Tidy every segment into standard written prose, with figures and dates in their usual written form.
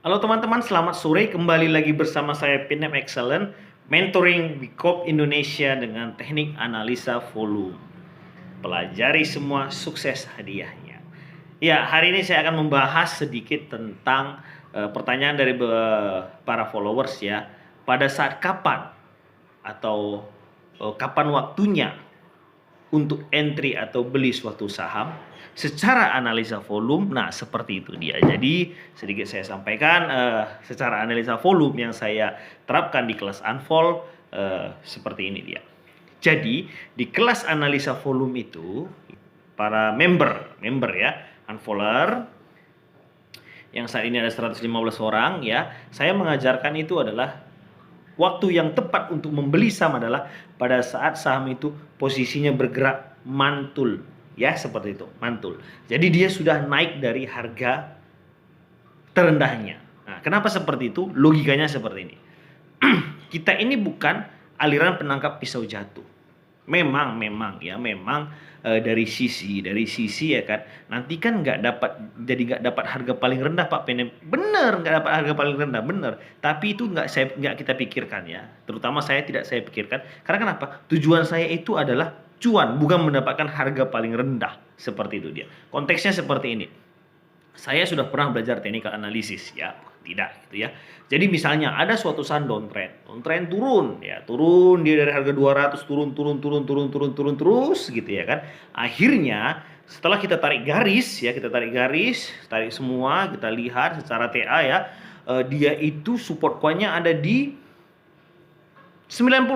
Halo teman-teman, selamat sore. Kembali lagi bersama saya Pinem Excellent, mentoring Bicop Indonesia dengan teknik analisa volume. Pelajari semua, sukses hadiahnya. Ya, hari ini saya akan membahas sedikit tentang pertanyaan dari para followers ya. Pada saat kapan atau kapan waktunya untuk entry atau beli suatu saham secara analisa volume. Nah, seperti itu dia. Jadi sedikit saya sampaikan secara analisa volume yang saya terapkan di kelas Unfold seperti ini dia. Jadi di kelas analisa volume itu para member ya, Unfolder yang saat ini ada 115 orang ya, saya mengajarkan itu adalah waktu yang tepat untuk membeli saham adalah pada saat saham itu posisinya bergerak mantul. Ya, seperti itu, mantul. Jadi dia sudah naik dari harga terendahnya. Nah, kenapa seperti itu? Logikanya seperti ini. Kita ini bukan aliran penangkap pisau jatuh. Memang dari sisi ya kan, nanti kan nggak dapat harga paling rendah Pak Penem. Bener, nggak dapat harga paling rendah, bener. Tapi itu nggak kita pikirkan ya. Terutama saya pikirkan. Karena kenapa? Tujuan saya itu adalah cuan, bukan mendapatkan harga paling rendah. Seperti itu dia. Konteksnya seperti ini. Saya sudah pernah belajar teknik analisis ya, tidak gitu ya. Jadi misalnya ada suatu saham downtrend turun ya, turun dia dari harga 200 turun terus gitu ya kan. Akhirnya setelah kita tarik garis, tarik semua, kita lihat secara TA ya, dia itu support point-nya ada di 90,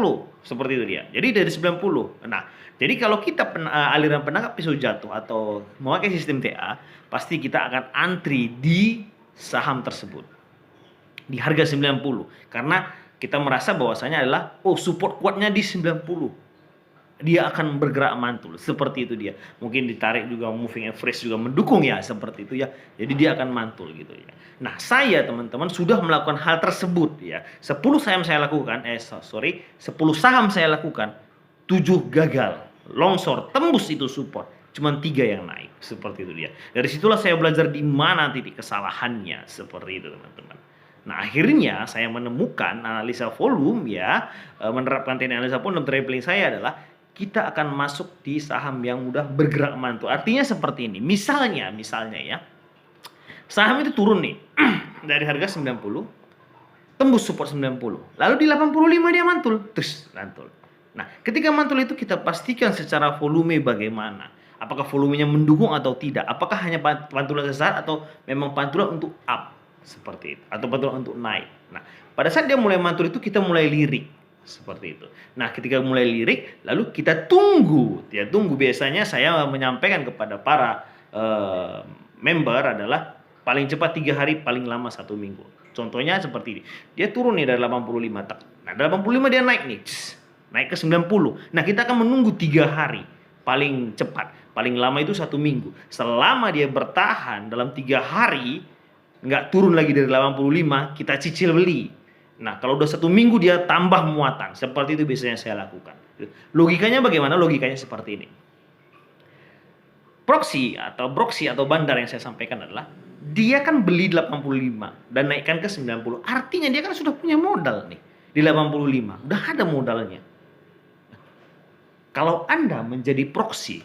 seperti itu dia. Jadi dari 90. Nah, jadi kalau kita aliran penangkap pisau jatuh atau memakai sistem TA, pasti kita akan antri di saham tersebut di harga 90 karena kita merasa bahwasanya adalah support kuatnya di 90. Dia akan bergerak mantul, seperti itu dia. Mungkin ditarik juga moving average juga mendukung ya, seperti itu ya. Jadi dia akan mantul gitu ya. Nah, saya teman-teman sudah melakukan hal tersebut ya. 10 saham saya lakukan, 10 saham saya lakukan, 7 gagal. Longsor, tembus itu support. Cuman 3 yang naik, seperti itu dia. Dari situlah saya belajar di mana titik kesalahannya, seperti itu teman-teman. Nah, akhirnya saya menemukan analisa volume ya, menerapkan teknik analisa volume dalam trading saya adalah kita akan masuk di saham yang mudah bergerak mantul. Artinya seperti ini. Misalnya ya. Saham itu turun nih dari harga 90 tembus support 90. Lalu di 85 dia mantul. Terus mantul. Nah, ketika mantul itu kita pastikan secara volume bagaimana. Apakah volumenya mendukung atau tidak? Apakah hanya pantulan sesaat atau memang pantulan untuk up seperti itu atau pantulan untuk naik. Nah, pada saat dia mulai mantul itu kita mulai lirik. Seperti itu. Nah, ketika mulai lirik, lalu kita tunggu. Ya, tunggu. Biasanya saya menyampaikan kepada para member adalah paling cepat 3 hari, paling lama 1 minggu. Contohnya seperti ini. Dia turun nih dari 85 tak. Nah, dari 85 dia naik nih. Naik ke 90. Nah, kita akan menunggu 3 hari. Paling cepat. Paling lama itu 1 minggu. Selama dia bertahan dalam 3 hari, nggak turun lagi dari 85, kita cicil beli. Nah, kalau udah 1 minggu dia tambah muatan. Seperti itu biasanya saya lakukan. Logikanya bagaimana? Logikanya seperti ini. Broksi atau bandar yang saya sampaikan adalah dia kan beli 85 dan naikkan ke 90. Artinya dia kan sudah punya modal nih di 85. Udah ada modalnya. Kalau Anda menjadi proksi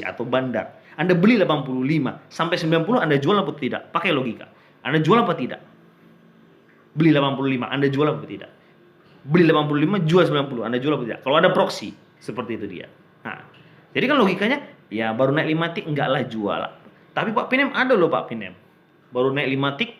atau bandar, Anda beli 85 sampai 90 Anda jual apa tidak? Pakai logika. Anda jual apa tidak? Beli 85, Anda jual apa tidak? Beli 85, jual 90, Anda jual apa tidak? Kalau ada proksi, seperti itu dia. Nah, jadi kan logikanya, ya baru naik 5 tik, enggak lah jual. Tapi Pak Pinem ada loh Pak Pinem. Baru naik 5 tik,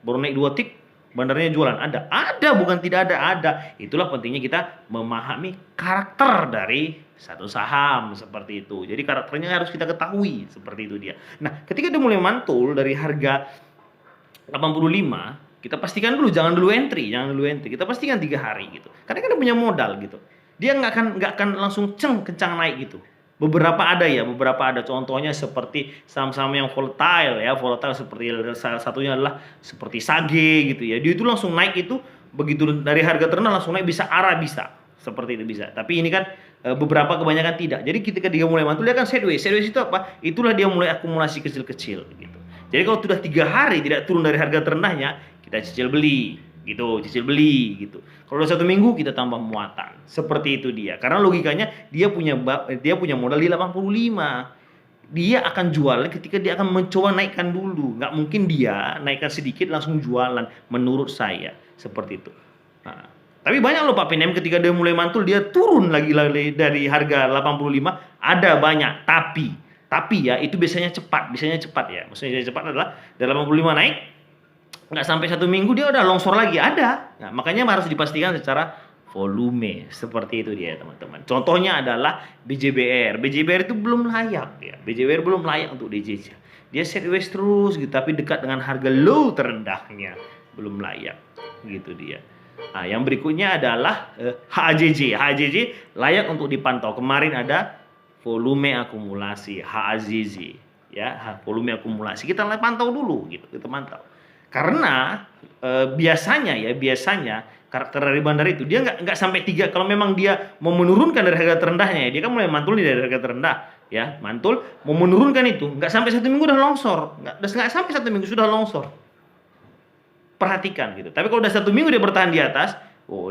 baru naik 2 tik, bandarnya jualan. Ada, bukan tidak ada. Itulah pentingnya kita memahami karakter dari satu saham, seperti itu. Jadi karakternya harus kita ketahui, seperti itu dia. Nah, ketika dia mulai mantul dari harga 85, kita pastikan dulu, jangan dulu entry. Kita pastikan 3 hari gitu. Karena kan dia punya modal gitu. Dia nggak akan langsung kencang naik gitu. Beberapa ada contohnya seperti saham-saham yang volatile seperti salah satunya adalah seperti Sage gitu ya. Dia itu langsung naik itu begitu dari harga terendah langsung naik bisa seperti itu bisa. Tapi ini kan beberapa kebanyakan tidak. Jadi ketika dia mulai mantul dia kan sideways. Sideways itu apa? Itulah dia mulai akumulasi kecil-kecil gitu. Jadi kalau sudah 3 hari tidak turun dari harga terendahnya, kita cicil beli, gitu, cicil beli, gitu. Kalau udah 1 minggu kita tambah muatan, seperti itu dia. Karena logikanya dia punya modal di 85. Dia akan jualan ketika dia akan mencoba naikkan dulu. Nggak mungkin dia naikkan sedikit langsung jualan, menurut saya seperti itu. Nah, tapi banyak loh Pak Pinem ketika dia mulai mantul dia turun lagi dari harga 85, ada banyak. Tapi ya itu biasanya cepat ya. Maksudnya cepat adalah dari 85 naik, nggak sampai 1 minggu dia udah longsor lagi, ada. Nah, makanya harus dipastikan secara volume, seperti itu dia teman-teman. Contohnya adalah BJBR itu belum layak ya, BJBR belum layak untuk dijajah. Dia sideways terus gitu, tapi dekat dengan harga low terendahnya, belum layak gitu dia. Nah, yang berikutnya adalah HAJJ layak untuk dipantau. Kemarin ada volume akumulasi HAZZ ya, volume akumulasi kita pantau dulu gitu, kita pantau. Karena biasanya karakter dari bandar itu dia nggak sampai 3. Kalau memang dia mau menurunkan dari harga terendahnya ya, dia kan mulai mantul dari harga terendah ya, mantul mau menurunkan itu nggak sampai 1 minggu udah longsor, nggak sampai 1 minggu sudah longsor. Perhatikan gitu. Tapi kalau udah 1 minggu dia bertahan di atas,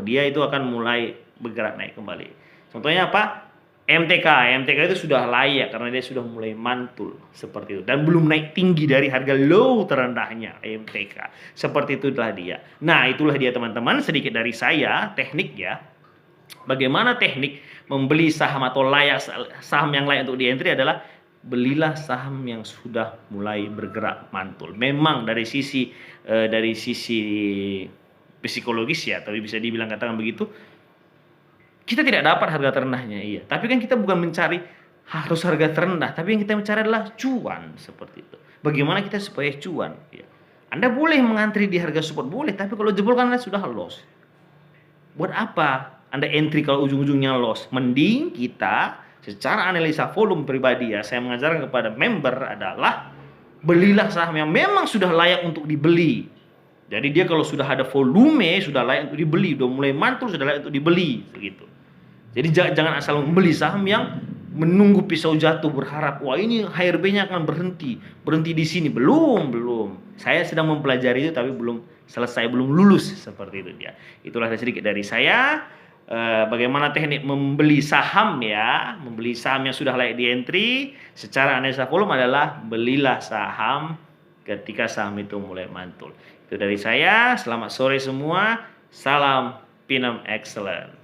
dia itu akan mulai bergerak naik kembali. Contohnya apa? MTK itu sudah layak karena dia sudah mulai mantul seperti itu dan belum naik tinggi dari harga low terendahnya MTK. Seperti itulah dia. Nah, itulah dia teman-teman, sedikit dari saya teknik ya. Bagaimana teknik membeli saham atau saham yang layak untuk di entry adalah belilah saham yang sudah mulai bergerak mantul. Memang dari sisi psikologis ya, tapi bisa dibilang katakan begitu, kita tidak dapat harga terendahnya, iya. Tapi kan kita bukan mencari harus harga terendah, tapi yang kita mencari adalah cuan, seperti itu. Bagaimana kita supaya cuan? Ya. Anda boleh mengantri di harga support, boleh, tapi kalau jebol kan Anda sudah loss. Buat apa Anda entry kalau ujung-ujungnya loss? Mending kita secara analisa volume pribadi ya, saya mengajarkan kepada member adalah belilah saham yang memang sudah layak untuk dibeli. Jadi dia kalau sudah ada volume, sudah layak untuk dibeli, sudah mulai mantul, sudah layak untuk dibeli, begitu. Jadi jangan asal membeli saham yang menunggu pisau jatuh berharap, wah ini HRB-nya akan berhenti di sini. Belum. Saya sedang mempelajari itu tapi belum selesai, belum lulus, seperti itu dia. Itulah sedikit dari saya. Bagaimana teknik membeli saham ya, membeli saham yang sudah layak di entry secara analisa volume adalah belilah saham ketika saham itu mulai mantul. Itu dari saya. Selamat sore semua. Salam Pinem Excellent.